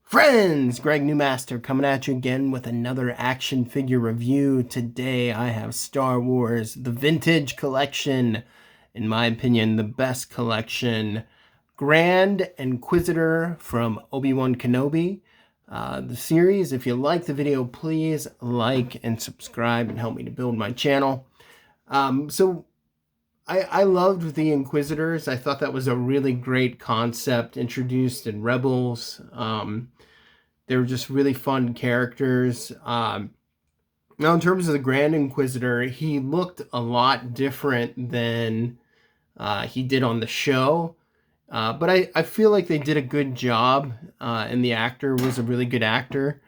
Friends, Greg Newmaster coming at you again with another action figure review. Today I have Star Wars, the Vintage Collection. In my opinion, the best collection. Grand Inquisitor from Obi-Wan Kenobi. The series, if you like the video, please like and subscribe and help me to build my channel. I loved the Inquisitors. I thought that was a really great concept introduced in Rebels. They were just really fun characters. Now, in terms of the Grand Inquisitor, he looked a lot different than he did on the show. But I feel like they did a good job, and the actor was a really good actor.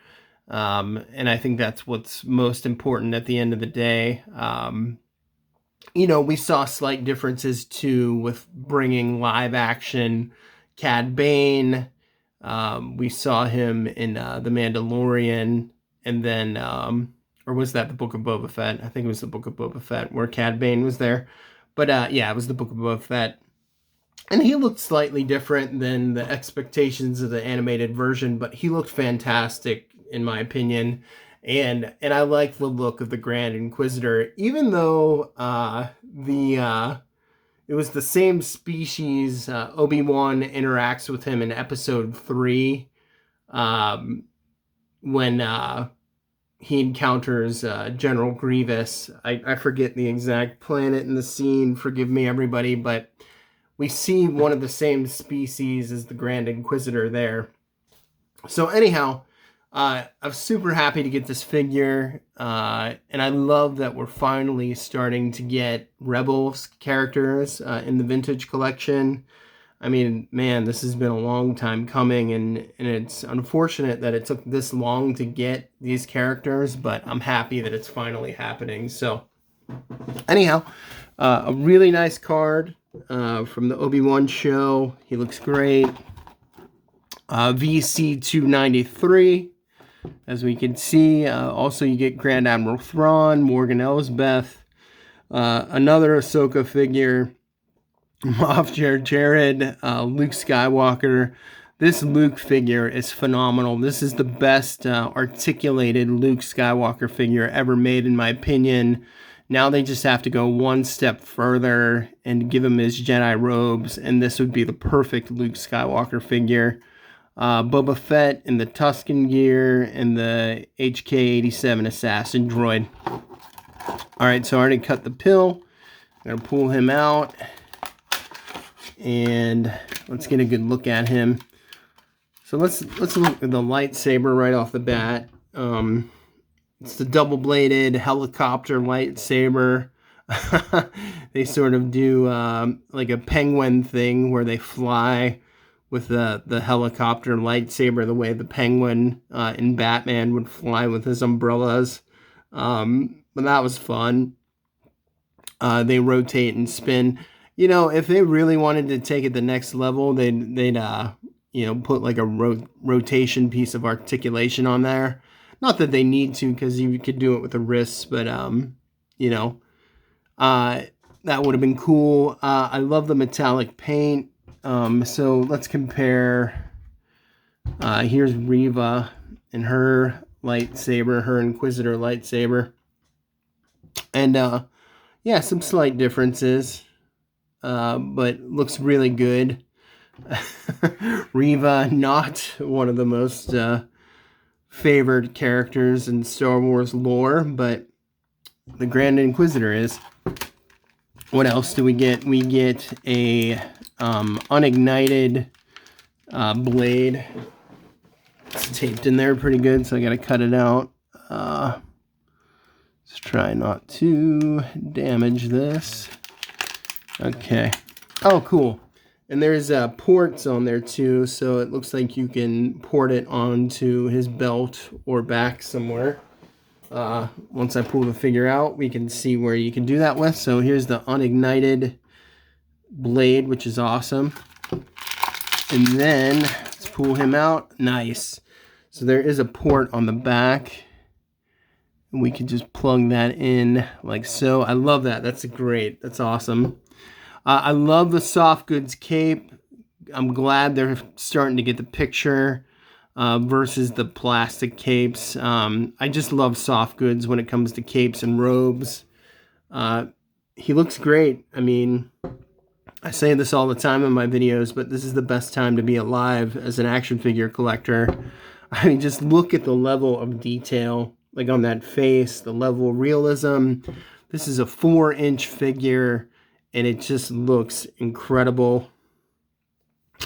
And I think that's what's most important at the end of the day. We saw slight differences too with bringing live action Cad Bane. We saw him in The Mandalorian, and then, or was that the Book of Boba Fett? I think it was the Book of Boba Fett where Cad Bane was there. But yeah, it was the Book of Boba Fett. And he looked slightly different than the expectations of the animated version, but he looked fantastic in my opinion. And I like the look of the Grand Inquisitor, even though it was the same species. Obi-Wan interacts with him in episode 3 when he encounters General Grievous. I forget the exact planet in the scene, forgive me everybody, but we see one of the same species as the Grand Inquisitor there. So anyhow, I'm super happy to get this figure, and I love that we're finally starting to get Rebels characters in the Vintage Collection. I mean, man, this has been a long time coming, and it's unfortunate that it took this long to get these characters, but I'm happy that it's finally happening. So, anyhow, a really nice card from the Obi-Wan show. He looks great. VC 293. As we can see, also you get Grand Admiral Thrawn, Morgan Elsbeth, another Ahsoka figure, Moff Jared, Luke Skywalker. This Luke figure is phenomenal. This is the best articulated Luke Skywalker figure ever made, in my opinion. Now they just have to go one step further and give him his Jedi robes, and this would be the perfect Luke Skywalker figure. Boba Fett in the Tusken gear and the HK-87 assassin droid. Alright, so I already cut the pill. I'm going to pull him out. And let's get a good look at him. So let's look at the lightsaber right off the bat. It's the double-bladed helicopter lightsaber. They sort of do like a penguin thing where they fly with the helicopter lightsaber, the way the Penguin in Batman would fly with his umbrellas. But that was fun. They rotate and spin. You know, if they really wanted to take it the next level, they'd put like a rotation piece of articulation on there. Not that they need to, because you could do it with the wrists, but that would have been cool. I love the metallic paint. So let's compare. Here's Reva and her lightsaber, her Inquisitor lightsaber. And yeah, some slight differences, but looks really good. Reva, not one of the most favored characters in Star Wars lore, but the Grand Inquisitor is. What else do we get? We get a unignited blade. It's taped in there pretty good, so I gotta cut it out. Let's try not to damage this. Okay. Oh, cool. And there's ports on there too, so it looks like you can port it onto his belt or back somewhere. Once I pull the figure out, we can see where you can do that with. So here's the unignited blade, which is awesome. And then let's pull him out. Nice. So there is a port on the back, and we can just plug that in like so. I love that. That's great. That's awesome. I love the soft goods cape. I'm glad they're starting to get the picture. versus the plastic capes. I just love soft goods when it comes to capes and robes. He looks great. I mean, I say this all the time in my videos, but this is the best time to be alive as an action figure collector. I mean, just look at the level of detail, like on that face, the level of realism. This is a 4-inch figure, and it just looks incredible.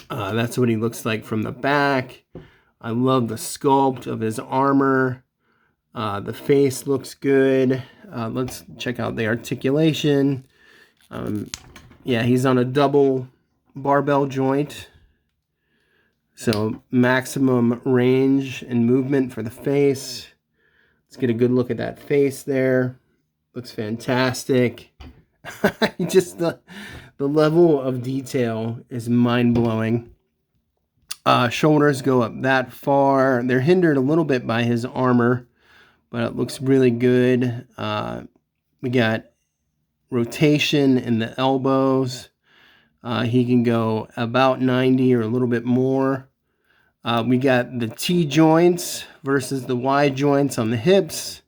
That's what he looks like from the back. I love the sculpt of his armor. The face looks good. Let's check out the articulation. Yeah, he's on a double barbell joint. So maximum range and movement for the face. Let's get a good look at that face there. Looks fantastic. Just the level of detail is mind-blowing. Shoulders go up that far. They're hindered a little bit by his armor, but it looks really good. We got rotation in the elbows. He can go about 90 or a little bit more. We got the T joints versus the Y joints on the hips.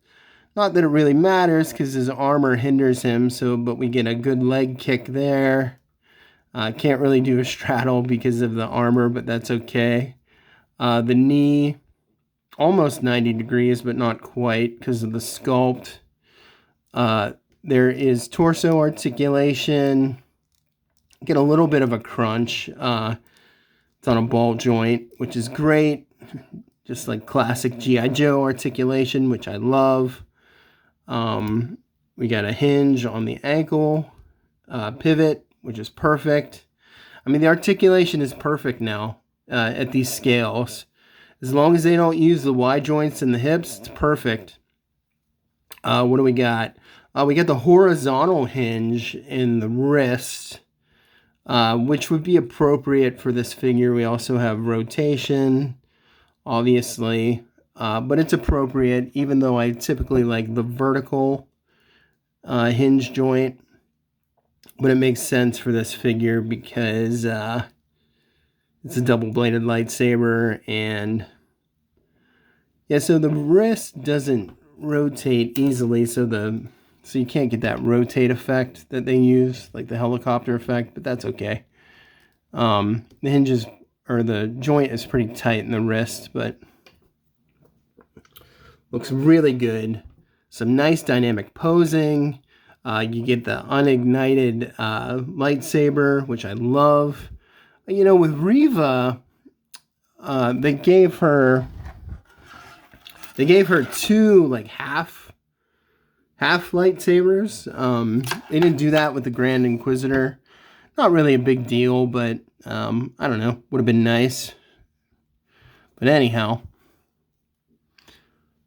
Not that it really matters because his armor hinders him, but we get a good leg kick there. Can't really do a straddle because of the armor, but that's okay. The knee, almost 90 degrees, but not quite because of the sculpt. There is torso articulation. Get a little bit of a crunch. It's on a ball joint, which is great. Just like classic G.I. Joe articulation, which I love. We got a hinge on the ankle, pivot, which is perfect. I mean, the articulation is perfect now at these scales. As long as they don't use the Y joints in the hips, it's perfect. What do we got? We got the horizontal hinge in the wrist, which would be appropriate for this figure. We also have rotation, obviously, but it's appropriate, even though I typically like the vertical hinge joint. But it makes sense for this figure because it's a double-bladed lightsaber, and yeah, so the wrist doesn't rotate easily, so you can't get that rotate effect that they use, like the helicopter effect, but that's okay. The hinges, or the joint is pretty tight in the wrist, but looks really good. Some nice dynamic posing. You get the unignited lightsaber, which I love. You know, with Reva, they gave her two like half lightsabers. They didn't do that with the Grand Inquisitor. Not really a big deal, but I don't know, would have been nice. But anyhow,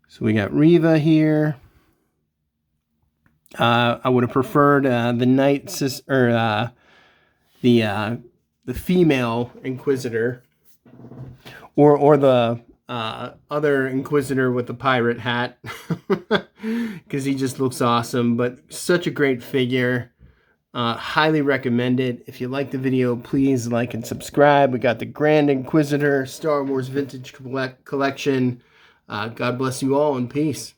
so we got Reva here. I would have preferred the female Inquisitor, or the other Inquisitor with the pirate hat, because he just looks awesome. But such a great figure. Highly recommend it. If you like the video, please like and subscribe. We got the Grand Inquisitor Star Wars Vintage Collection. God bless you all, and peace.